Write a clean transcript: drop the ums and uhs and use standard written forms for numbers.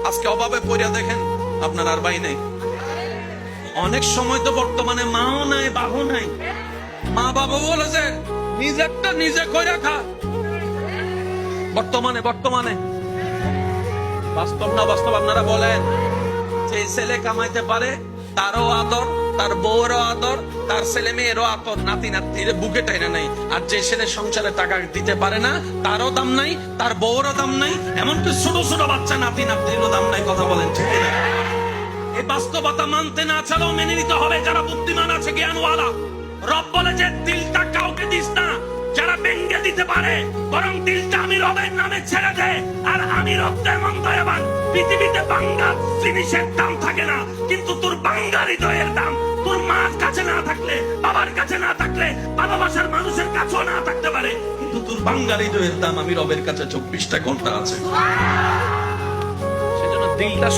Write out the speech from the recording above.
আজকে অভাবে পড়িয়া দেখেন আপনার আর ভাই নেই। অনেক সময় তো বর্তমানে মাও নাই, বাবাও নাই। মা বাবা বলেছে নিজেরটা নিজে কইরা খা। বর্তমানে বাস্তব না বাস্তব আপনারা বলেন। যে ছেলে কামাইতে পারে তারও আদর, তার বউরও আদর, তার ছেলে মেয়েরও আদর, নাতি নাতির বুকে টাইনা নাই। আর যে ছেলে সংসারে টাকা দিতে পারে না তারও দাম নাই, তার বউরও দাম নাই, এমনকি ছোট ছোট বাচ্চা নাতি নাতিরও দাম নাই। কথা বলেন ঠিক না? এই বাস্তবতা মানতে না চালেও মেনে নিতে হবে যারা বুদ্ধিমান আছে, জ্ঞানওয়ালা। রব বলে যে দিলটা কাউকে দিস না যারা ভেঙ্গে দিতে পারে, বরং দিলটা আমি রবের নামে ছেড়ে দে। আর আমি রব তেমন দয়াবান। পৃথিবীতে বাঙ্গা জিনিসের দাম থাকে না, কিন্তু তোর বাঙ্গা হৃদয়ের দাম তোর মার কাছে না থাকলে, বাবার কাছে না থাকলে, ভালোবাসার মানুষের কাছেও না থাকতে পারে, কিন্তু তোর বাঙ্গা হৃদয়ের দাম আমি রবের কাছে 24টা ঘন্টা আছে। সেজন্য দিলটা